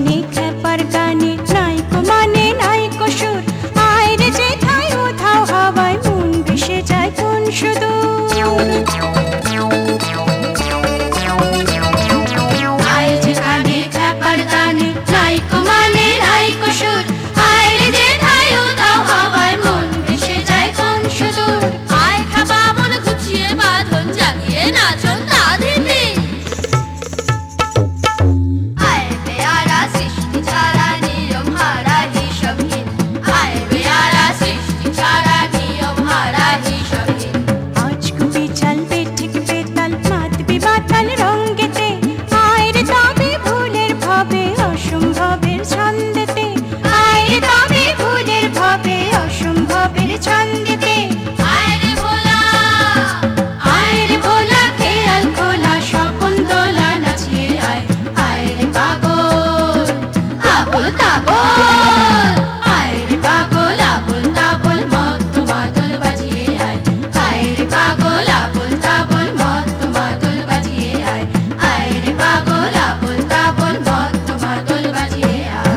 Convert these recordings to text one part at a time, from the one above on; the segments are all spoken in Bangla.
কানে খ্যাপার গানে নাইকো মানে নাইকো সুর, আয় রে যেথায় উধাও হাওয়ায় মন ভেসে যায় কোন সুদূর। আয় যে কানে খ্যাপার গানে নাইকো মানে নাইকো সুর, আয় রে যেথায় উধাও হাওয়ায় মন ভেসে যায় কোন সুদূর। আয় খাবা মন গুছিয়ে বাঁধন জাগিয়ে নাচন তাঁদিতে। আয় বেয়ারা সৃষ্টি ছাড়া নিয়ম হারা হিসাবহীন, আয় বেয়ারা সৃষ্টি ছাড়া নিয়ম হারা হিসাবহীন। আজ কুপি চলবে ঠিক বেতাল মাতবি বাতাল রঙ্গেতে, আয় রে তবে ভুলের ভাবে অসম্ভবের ছন্দেতে, আয় রে তবে ভুলের ভাবে অসম্ভবের ছন্দেতে। আয় রে ভোলা, আয় রে ভোলা খেয়াল খোলা স্বপন দোলা নাচিয়ে আয়, আয় রে পাগল আবল তাবল, আয় রে পাগল আবল তাবল মত্ত মাদল বাজিয়ে আয়, আয় রে পাগল আবল তাবল মত্ত মাদল বাজিয়ে আয়, আয় রে পাগল আবল তাবল মত্ত মাদল বাজিয়ে আয়।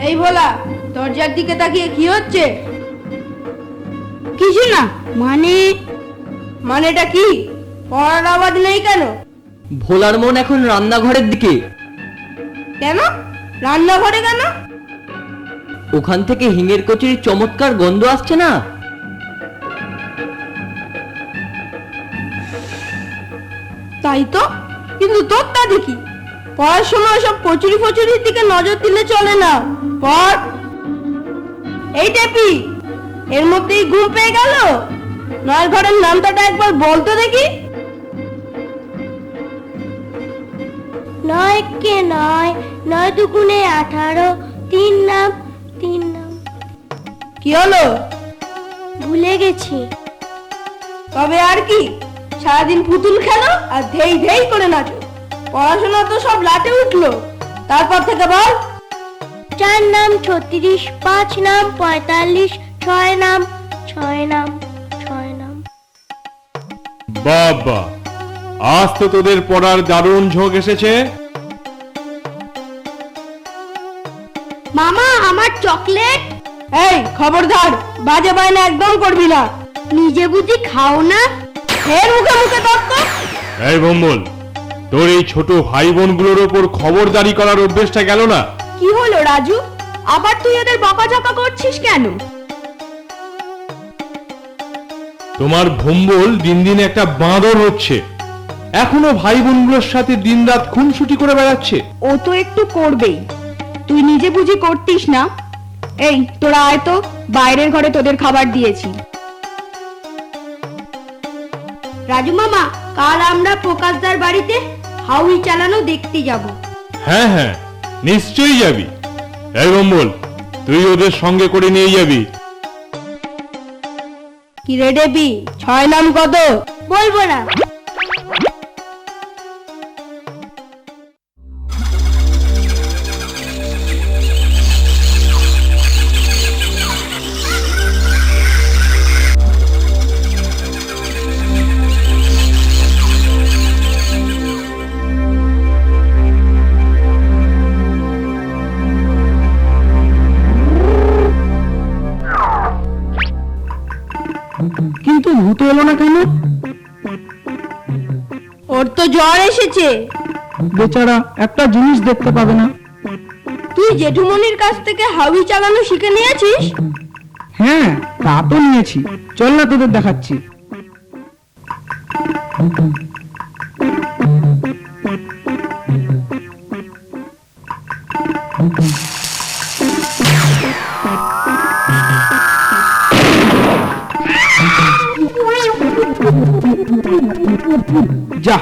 এই ভোলা, দরজার দিকে তাকিয়ে কি হচ্ছে? কিছু না। মানেটা কি? পড়ার আওয়াজ নেই কেন? ভোলার মন এখন রান্নাঘরের দিকে। কেন রান্নাঘরে কেন? ওখান থেকে হিঙের কচুরির চমৎকার গন্ধ আসছে না? তাই তো, কিন্তু তোরটা দেখি পড়ার সময় সব কচুরি ফচুরির দিকে নজর দিলে চলে না। পড়। এই টেপি, এর মধ্যেই ঘুম পেয়ে গেল? নয় ঘরের নামটা একবার বলতো দেখি। নয় কে নয়, নয় দুগুণে 18, তিন নাম। কি হলো? ভুলে গেছি। তবে আর কি, সারাদিন পুতুল খেলো আর ধেই ধেই করে নাচো। পড়াশোনা তো সব লাটে উঠলো। তারপর থেকে বল। 4 নাম 36, 5 নাম 45, 6 নাম 6 নাম 6 নাম। বাবা, আজ তো তোদের পড়ার দারুণ ঝোঁক এসেছে। মামা আমার চকলেট। এই খবরদার, বাজে বায়না একদম করবি না। নিজে বুঝি খাও না? ফের মুখে মুখে তর্ক। এই ভম্বল, তোর এই ছোট ভাই বোনগুলোর ওপর খবরদারি করার অভ্যেসটা গেল না? কি হলো রাজু, আবার তুই ওদের বকাঝকা করছিস কেন? তোমার ভম্বল দিন দিন একটা বাঁদর হচ্ছে। এখনো ভাই বোনগুলোর সাথে দিনরাত খুনসুটি করে বেড়াচ্ছে। ও তো একটু করবেই, তুই নিজে বুঝি করতিস না? এই তোরা আয় তো, বাইরের ঘরে তোদের খাবার দিয়েছি। রাজু মামা, কাল আমরা প্রকাশদার বাড়িতে হাউই চালানো দেখতে যাব। হ্যাঁ হ্যাঁ, নিশ্চয়ই যাবি। এই ভম্বল, তুই ওদের সঙ্গে করে নিয়ে যাবি। কি রে ডেবি, 6 নাম কত? বলবো না। কিন্তু ভূত এলো না কেন? ওর তো জ্বর এসেছে। বেচারা একটা জিনিস দেখতে পাবে না। তুই জেঠুমনির কাছ থেকে হাউই চালানো শিখে নিয়েছিস? হ্যাঁ, তা তো নিয়েছি। চল না তোদের দেখাচ্ছি। যা,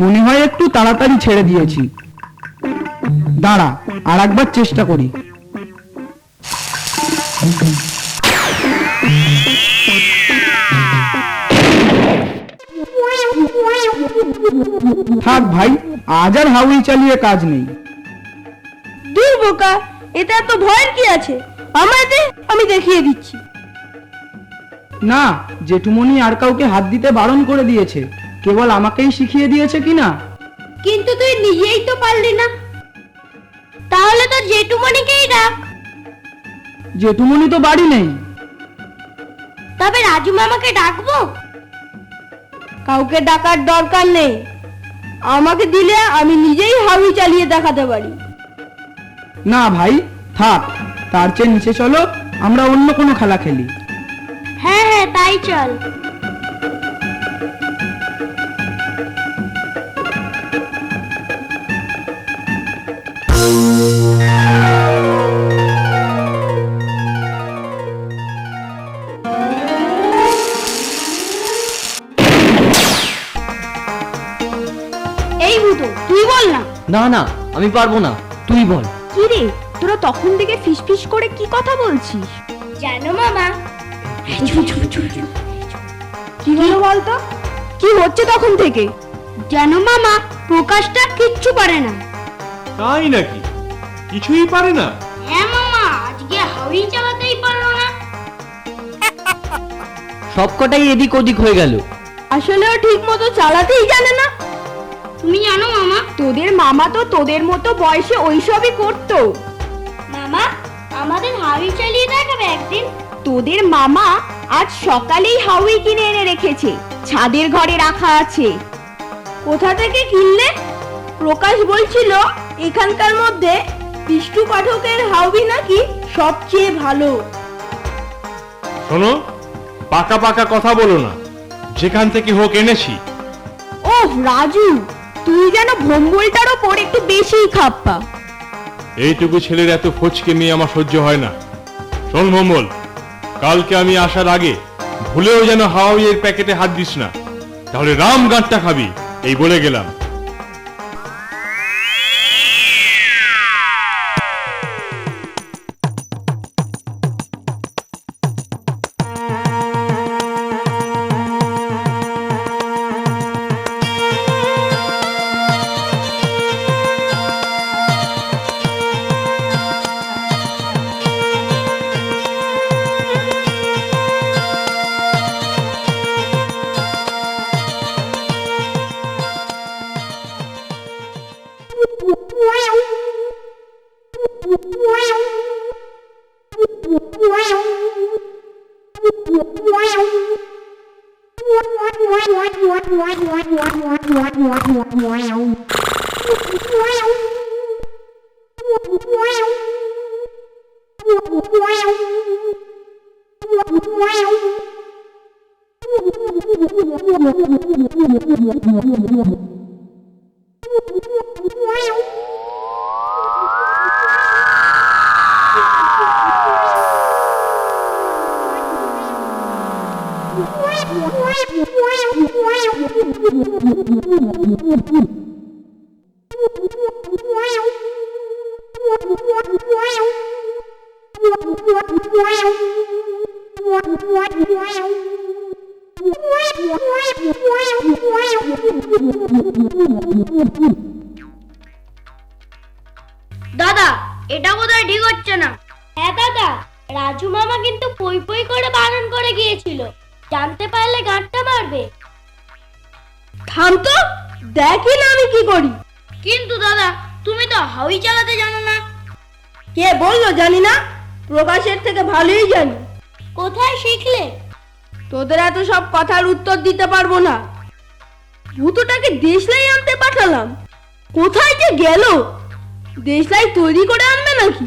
মনে হয় একটু তাড়াতাড়ি ছেড়ে দিয়েছি। দাঁড়া, আর একবার চেষ্টা করি। থাক ভাই, আজ আর হাউই চালিয়ে কাজ নেই। দূর বোকা, এটা এত ভয়ের কি আছে? আমায় দে, আমি দেখিয়ে দিচ্ছি। না, জেঠুমনি আর কাউকে হাত দিতে বারণ করে দিয়েছে, কেবল আমাকেই শিখিয়ে দিয়েছে কিনা। কিন্তু তুই নিজেই তো পারলি না। তাহলে তো জেঠুমনিকেই ডাক। জেঠুমনি তো বাড়ি নেই। তবে রাজু মামাকে ডাকবো? কাউকে ডাকার দরকার নেই, আমাকে দিলে আমি নিজেই হাউই চালিয়ে দেখাতে পারি। না ভাই, থাক, তার চেয়ে নিচে চলো, আমরা অন্য কোনো খেলা খেলি। হ্যাঁ হ্যাঁ, তাই চল। এই ভূতো, তুই বল না। না না, আমি পারবো না, তুই বল। কি রে, তোরা তখন থেকে ফিসফিস করে কি কথা বলছিস? জানো মামা, কি হলো বলতো? কি হচ্ছে তখন থেকে? জানো মামা, প্রকাশটা কিচ্ছু পারে না। তাই নাকি? কিছুই পারে না? হ্যাঁ মামা, আজকে হাওড়ি চালাতেই পারলো না। সবকটাই এদিক ওদিক হয়ে গেল। আসলেও ঠিক মতো চালাতেই জানে না। তুমি জানো মামা, তোদের মামা তো তোদের মতো বয়সে ওইসবই করতো। মামা আমাদের হাওড়ি চালিয়ে দেখাবে একদিন। তোদের মামা আজ সকালেই হাউই কিনে এনে রেখেছে, ছাদের ঘরে রাখা আছে। কোথা থেকে কিনলে? প্রকাশ বলছিল এখানকার মধ্যে বিষ্ণু পাঠকের হাউই নাকি সবচেয়ে ভালো। শোনো, পাকা পাকা কথা বলো না, যেখান থেকে হোক এনেছি। ওহ রাজু, তুই যেন ভম্বলটার ওপর একটু বেশিই খাপ্পা। এইটুকু ছেলের এত ফচকে নিয়ে আমার সহ্য হয় না। শোন ভম্বল, কালকে আমি আসার আগে ভুলেও যেন হাওয়াইয়ের প্যাকেটে হাত দিস না, তাহলে রাম গাঁটটা খাবি, এই বলে গেলাম। দাদা, এটা বোধহয় ঠিক হচ্ছে না। হ্যাঁ দাদা, রাজু মামা কিন্তু পই পই করে বারণ করে গিয়েছিল, জানতে পারলে গাঁটটা মারবে। থাম তো, দেখি না আমি কি করি। কিন্তু দাদা, তুমি তো হাওয়াই চালাতে জানো না। কে বললো জানি না? প্রকাশের থেকে ভালোই জানি। কোথায় শিখলে? তোদের এত সব কথার উত্তর দিতে পারবো না। ভূতটাকে দেশলাই আনতে পাঠালাম, কোথায় যে গেল? দেশলাই তৈরি করে আনবে নাকি?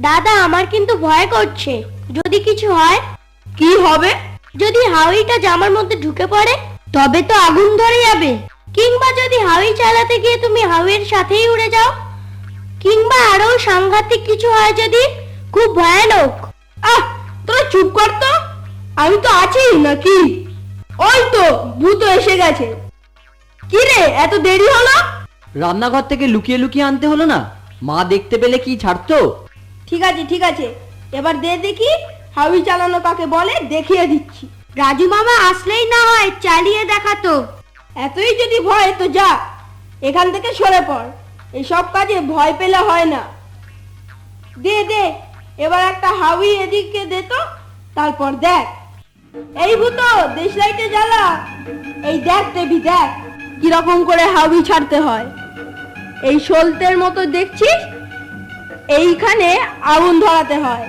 দাদা আমার কিন্তু ভয় করছে, যদি কিছু হয়। কি হবে? যদি হাওয়াইটা জামার মধ্যে ঢুকে পড়ে, তবে তো আগুন ধরে যাবে। কিংবা যদি হাওয়াই চালাতে গিয়ে তুমি হাওয়াইয়ের সাথেই উড়ে যাও, কিংবা আরো সাংঘাতিক কিছু হয় যদি, খুব ভয়ানক। আহ, তোরা চুপ কর তো, আমি তো আছি নাকি? ওই তো ভূত এসে গেছে। কি রে, এত দেরি হলো? রান্নাঘর থেকে লুকিয়ে লুকিয়ে আনতে হলো না? মা দেখতে পেলে কি ছাড়তো? ঠিক আছে ঠিক আছে, এবার দে দেখি হাওয়াই চালানো কাকে বলে, দেখিয়ে দিচ্ছি। রাজু মামা আসলেই না হয় চালিয়ে দেখাতো। এতই যদি ভয় তো যা, এখান থেকে সরে পড়। এসব কাজে ভয় পেলে হয় না। দে দে, এবার একটা হাওয়াই এদিকে দে তো, তারপর দেখ। এই ভূত, দেশলাইটে জ্বালা। এই দেখ দেবি, দেখ কিরকম করে হাওয়াই ছাড়তে হয়। এই সলতের মতো দেখছিস, এইখানে আগুন ধরাতে হয়।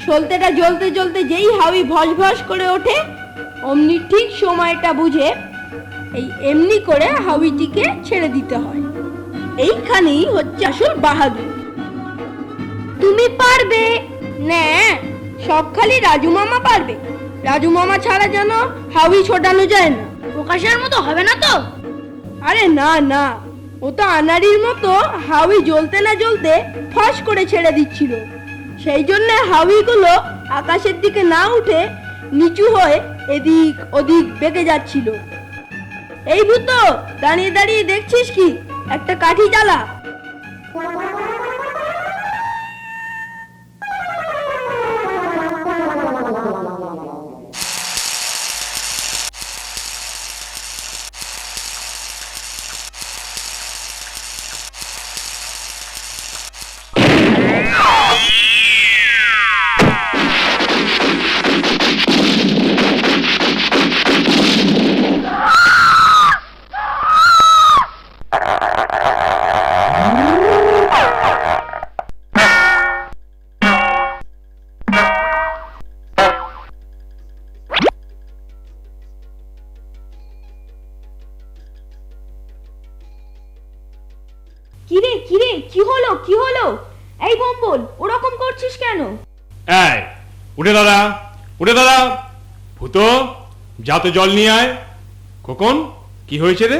সলতেটা জ্বলতে জ্বলতে যেই হাওয়াই ভস ভস করে ওঠে, অমনি ঠিক সময়টা বুঝে এই এমনি করে হাওয়াইটিকে ছেড়ে দিতে হয়। এইখানেই হচ্ছে আসল বাহাদুর। তুমি পারবে। না, সব খালি রাজু মামা পারবে। রাজু মামা ছাড়া যেন হাওয়াই ছোটানো যায় না। প্রকাশের মতো হবে না তো? আরে না না, ও তো আনাড়ির মতো হাওয়াই জ্বলতে না জ্বলতে ফস করে ছেড়ে দিচ্ছিল। সেই জন্য হাওয়াইগুলো আকাশের দিকে না উঠে নিচু হয়ে এদিক ওদিক বেঁকে যাচ্ছিল। এই ভূত, দাঁড়িয়ে দাঁড়িয়ে দেখছিস কি? একটা কাঠি জ্বালা। কিরে কিরে, কি হলো কি হলো? এই বম্বল, ওরকম করছিস কেন? এই উঠে দাঁড়া, উঠে দাঁড়া। ভূত, যা তো জল নিয়ে আয়। খোকন, কি হয়েছে রে?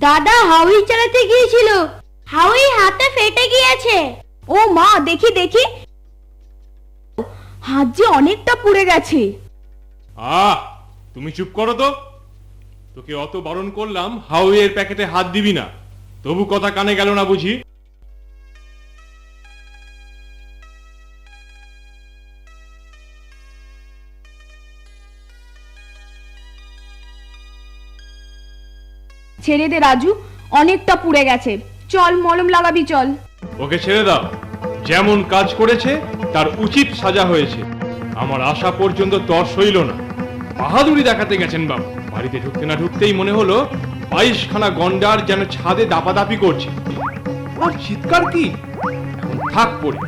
দাদা হাওয়াই চালাতে গিয়েছিল, হাওয়াই হাতে ফেটে গিয়েছে। ও মা, দেখি দেখি, হাত যে অনেকটা পুড়ে গেছে। আহ, তুমি চুপ করো তো। তোকে অত বারণ করলাম হাওয়াইয়ের প্যাকেটে হাত দিবি না, তবু কথা কানে গেল না বুঝি? ছেড়ে দে রাজু, অনেকটা পুড়ে গেছে। চল মলম লাগাবি, চল। ওকে ছেড়ে দাও। যেমন কাজ করেছে তার উচিত সাজা হয়েছে। আমার আশা পর্যন্ত তর সইল না। বাহাদুরি দেখাতে গেছেন বাবু। বাড়িতে ঢুকতে না ঢুকতেই মনে হলো 22খানা গন্ডার যেন ছাদে দাপাদাপি করছে। ওর চিৎকার কি! এখন থাক পড়ে।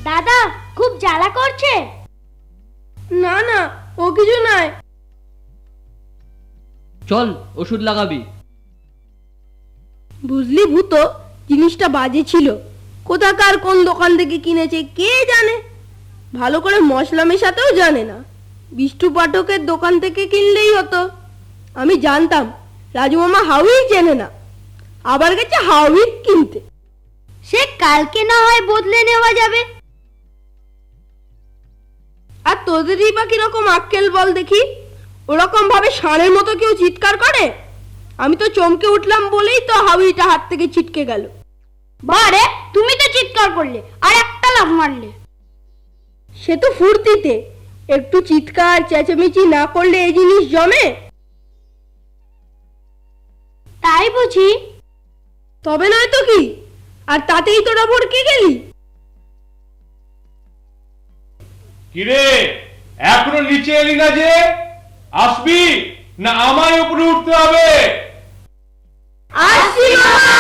দাদা খুব জ্বালা করছে। না না, ও কিছু নয়। চল ওষুধ লাগাবি। বুঝলি ভূত, জিনিসটা বাজে ছিল। কোথাকার কোন দোকান থেকে কিনেছে কে জানে, ভালো করে মশলা মেশাতেও জানে না। বিষ্টু পাঠকের দোকান থেকে কিনলেই হতো। আমি জানতাম রাজু মামা হাউই চেনে না, আবার গেছে হাউই কিনতে। সে কালকে না হয় বদলে নেওয়া যাবে। আর তোদেরই বা কিরকম আক্কেল বল দেখি? ওরকম ভাবে ষাঁড়ের মতো কেউ চিৎকার করে? আমি তো চমকে উঠলাম বলেই তো হাউইটা হাত থেকে ছিটকে গেল। বারে, তুমি তো চিৎকার করলে আর একটা লাফ মারলে। সে তো ফুর্তিতে, একটু চিৎকার চেঁচামেচি না করলে এই জিনিস জমে? তাই বুঝি? তবে নয় তো কি, আর তাতেই তোরা ভরকে গেলি। কিরে, এখনো নিচে এলি না যে? আসবি না আমায় উপরে উঠতে হবে? আসছি মামা।